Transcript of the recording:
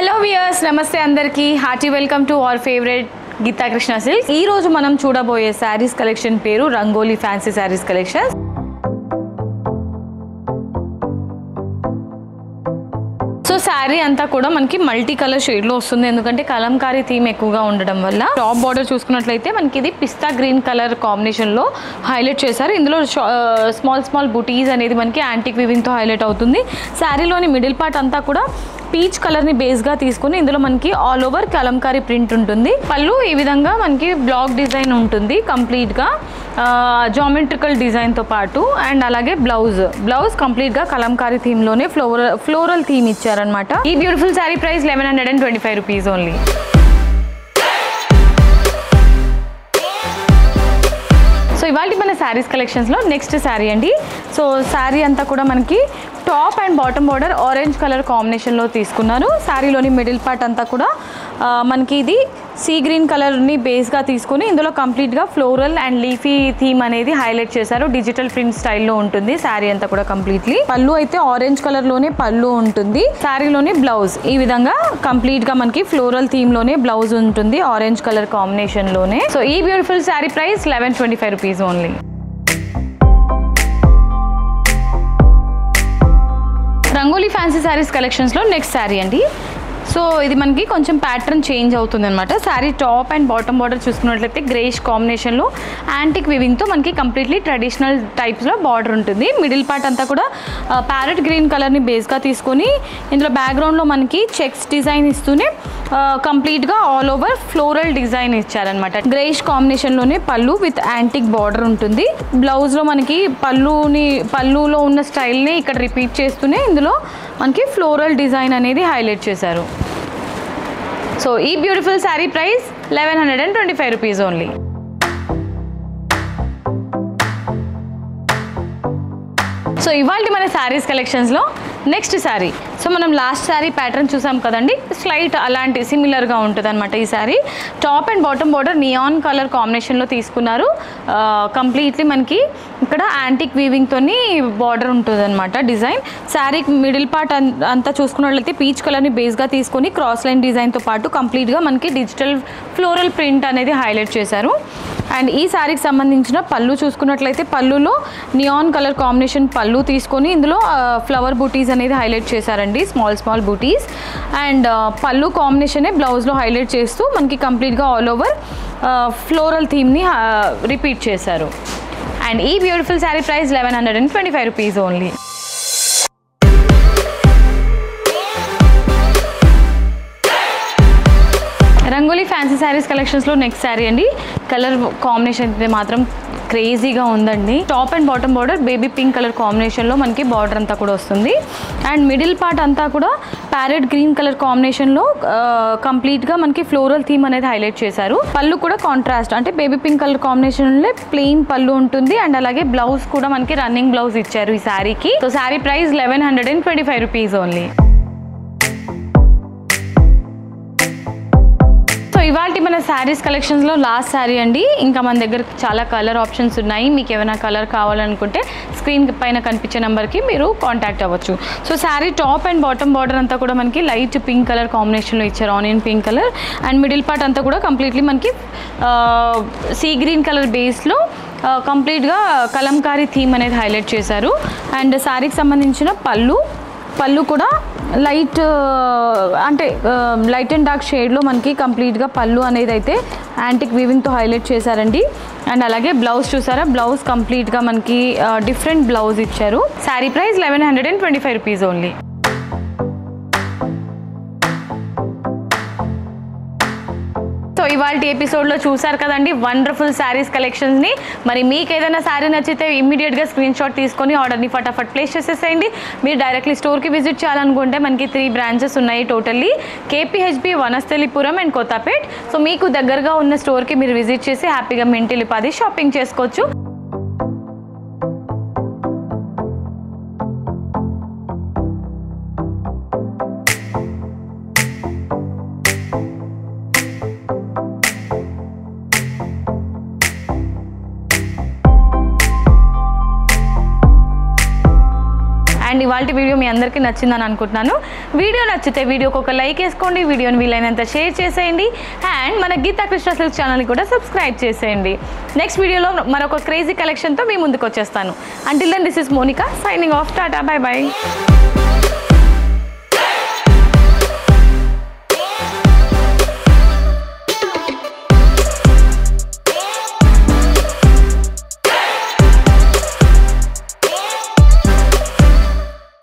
Hello viewers, నమస్తే అందరికీ. Hearty welcome to our favourite Geetha Krishna silks. ఈ రోజు మనం చూడబోయే శారీస్ కలెక్షన్ పేరు Rangoli fancy sarees collection. So saree అంతా కూడా మనకి మల్టీ కలర్ షేడ్లో వస్తుంది, ఎందుకంటే కలంకారీ థీమ్ ఎక్కువగా ఉండడం వల్ల. టాప్ బార్డర్ చూసుకున్నట్లయితే మనకి ఇది పిస్తా గ్రీన్ కలర్ కాంబినేషన్లో హైలైట్ చేశారు. ఇందులో స్మాల్ బుటీస్ అనేది మనకి యాంటిక్ వీవింగ్తో హైలైట్ అవుతుంది. శారీలోని మిడిల్ పార్ట్ అంతా కూడా పీచ్ కలర్ని బేస్గా తీసుకుని ఇందులో మనకి ఆల్ ఓవర్ కలంకారీ ప్రింట్ ఉంటుంది. పళ్ళు ఈ విధంగా మనకి బ్లాక్ డిజైన్ ఉంటుంది కంప్లీట్గా జామెట్రికల్ డిజైన్తో పాటు. అండ్ అలాగే బ్లౌజ్ కంప్లీట్గా కలంకారీ థీమ్లోనే ఫ్లోరల్ థీమ్ ఇచ్చారనమాట. ఈ beautiful sari price 1125 rupees only. So ఇవాళ మన శారీస్ కలెక్షన్స్లో నెక్స్ట్ శారీ అండి. సో శారీ అంతా కూడా మనకి top and bottom border orange colour కాంబినేషన్లో తీసుకున్నారు. శారీలోని మిడిల్ పార్ట్ అంతా కూడా మనకి ఇది సీ గ్రీన్ కలర్ని బేస్గా తీసుకుని ఇందులో కంప్లీట్గా ఫ్లోరల్ అండ్ లీఫీ థీమ్ అనేది హైలైట్ చేశారు. డిజిటల్ ప్రింట్ స్టైల్లో ఉంటుంది శారీ అంతా కూడా కంప్లీట్లీ. పళ్ళు అయితే ఆరెంజ్ కలర్లోనే పళ్ళు ఉంటుంది. శారీలోని బ్లౌజ్ ఈ విధంగా కంప్లీట్గా మనకి ఫ్లోరల్ థీమ్లోనే బ్లౌజ్ ఉంటుంది ఆరెంజ్ కలర్ కాంబినేషన్లోనే. సో ఈ beautiful sari price 1125 rupees only. Rangoli fancy saris కలెక్షన్స్లో నెక్స్ట్ శారీ అండి. సో ఇది మనకి కొంచెం ప్యాటర్న్ చేంజ్ అవుతుంది అనమాట. Sari top and bottom border చూసుకున్నట్లయితే గ్రేష్ కాంబినేషన్లో యాంటిక్ వివింగ్తో మనకి కంప్లీట్లీ ట్రెడిషనల్ టైప్స్లో బార్డర్ ఉంటుంది. మిడిల్ పార్ట్ అంతా కూడా ప్యారెట్ గ్రీన్ కలర్ని బేస్గా తీసుకొని ఇందులో బ్యాక్గ్రౌండ్లో మనకి చెక్స్ డిజైన్ ఇస్తూనే కంప్లీట్గా ఆల్ ఓవర్ ఫ్లోరల్ డిజైన్ ఇచ్చారనమాట. గ్రేష్ కాంబినేషన్లోనే పళ్ళు విత్ యాంటిక్ బార్డర్ ఉంటుంది. బ్లౌజ్లో మనకి పళ్ళులో ఉన్న స్టైల్ని ఇక్కడ రిపీట్ చేస్తూనే ఇందులో మనకి ఫ్లోరల్ డిజైన్ అనేది హైలైట్ చేశారు. సో ఈ beautiful sari price 1125 rupees only. So ఇవాళ మన శారీస్ కలెక్షన్స్లో నెక్స్ట్ శారీ. సో మనం లాస్ట్ శారీ ప్యాటర్న్ చూసాం కదండి, స్లైట్ అలాంటి సిమిలర్గా ఉంటుంది అనమాట. ఈ sari top and bottom border neon colour కాంబినేషన్లో తీసుకున్నారు. కంప్లీట్లీ మనకి ఇక్కడ యాంటిక్ వీవింగ్తోని బార్డర్ ఉంటుంది అనమాట డిజైన్. శారీ మిడిల్ పార్ట్ అంతా చూసుకున్నట్లయితే పీచ్ కలర్ని బేస్గా తీసుకొని క్రాస్ లైన్ డిజైన్తో పాటు కంప్లీట్గా మనకి డిజిటల్ ఫ్లోరల్ ప్రింట్ అనేది హైలైట్ చేశారు. అండ్ ఈ శారీకి సంబంధించిన పళ్ళు చూసుకున్నట్లయితే పళ్ళులో నియాన్ కలర్ కాంబినేషన్ పళ్ళు తీసుకొని ఇందులో ఫ్లవర్ బూటీస్ అనేది హైలైట్ చేశారండి, స్మాల్ బూటీస్. అండ్ పళ్ళు కాంబినేషనే బ్లౌజ్లో హైలైట్ చేస్తూ మనకి కంప్లీట్గా ఆల్ ఓవర్ ఫ్లోరల్ థీమ్ని రిపీట్ చేశారు. అండ్ ఈ beautiful sari price 1125 rupees only. Rangoli fancy saris కలెక్షన్స్లో నెక్స్ట్ శారీ అండి. కలర్ కాంబినేషన్ అయితే మాత్రం క్రేజీగా ఉందండి. Top and bottom border baby pink colour కాంబినేషన్లో మనకి బార్డర్ అంతా కూడా వస్తుంది. అండ్ మిడిల్ పార్ట్ అంతా కూడా ప్యారెట్ గ్రీన్ కలర్ కాంబినేషన్లో కంప్లీట్గా మనకి ఫ్లోరల్ థీమ్ అనేది హైలైట్ చేశారు. పళ్ళు కూడా కాంట్రాస్ట్ అంటే బేబీ పింక్ కలర్ కాంబినేషన్లో ప్లెయిన్ పళ్ళు ఉంటుంది. అండ్ అలాగే బ్లౌజ్ కూడా మనకి రన్నింగ్ బ్లౌజ్ ఇచ్చారు ఈ శారీకి. So sari price 1125 rupees only. ఇవాళ మన శారీస్ కలెక్షన్స్లో లాస్ట్ శారీ అండి. ఇంకా మన దగ్గర చాలా కలర్ ఆప్షన్స్ ఉన్నాయి. మీకు ఏమైనా కలర్ కావాలనుకుంటే స్క్రీన్ పైన కనిపించే నెంబర్కి మీరు కాంటాక్ట్ అవ్వచ్చు. So sari top and bottom border అంతా కూడా మనకి లైట్ పింక్ కలర్ కాంబినేషన్లో ఇచ్చారు, onion pink colour. And middle part అంతా కూడా కంప్లీట్లీ మనకి సీ గ్రీన్ కలర్ బేస్లో కంప్లీట్గా కలంకారీ థీమ్ అనేది హైలైట్ చేశారు. అండ్ శారీకి సంబంధించిన పళ్ళు కూడా లైట్ అంటే లైట్ అండ్ డార్క్ షేడ్లో మనకి కంప్లీట్గా పళ్ళు అనేది అయితే యాంటిక్ వీవింగ్తో హైలైట్ చేశారండి. అండ్ అలాగే బ్లౌజ్ చూసారా, బ్లౌజ్ కంప్లీట్గా మనకి డిఫరెంట్ బ్లౌజ్ ఇచ్చారు. Sari price 1125 rupees only. So ఇవాళ ఎపిసోడ్లో చూసారు కదండి వండర్ఫుల్ శారీస్ కలెక్షన్స్ని. మరి మీకు ఏదైనా శారీ నచ్చితే ఇమ్మీడియట్గా స్క్రీన్ షాట్ తీసుకొని ఆర్డర్ని ఫటాఫట్ ప్లేస్ చేసేసేయండి. మీరు డైరెక్ట్లీ స్టోర్కి విజిట్ చేయాలనుకుంటే మనకి 3 బ్రాంచెస్ ఉన్నాయి totally, KPHB, Vanasthalipuram and Kothapet. So మీకు దగ్గరగా ఉన్న స్టోర్కి మీరు విజిట్ చేసి హ్యాపీగా మీ ఇంటి లిపాది షాపింగ్ చేసుకోవచ్చు. అండ్ ఇవాళ ఇవాళ వీడియో మీ అందరికీ నచ్చిందని అనుకుంటున్నాను. వీడియో నచ్చితే వీడియోకి ఒక లైక్ వేసుకోండి, వీడియోని వీలైనంత షేర్ చేసేయండి, అండ్ మన గీతా కృష్ణ సిల్క్ ఛానల్ని కూడా సబ్స్క్రైబ్ చేసేయండి. నెక్స్ట్ వీడియోలో మరొక క్రేజీ కలెక్షన్తో మీ ముందుకు వచ్చేస్తాను. Until then this is Monica signing off. Tata, bye by.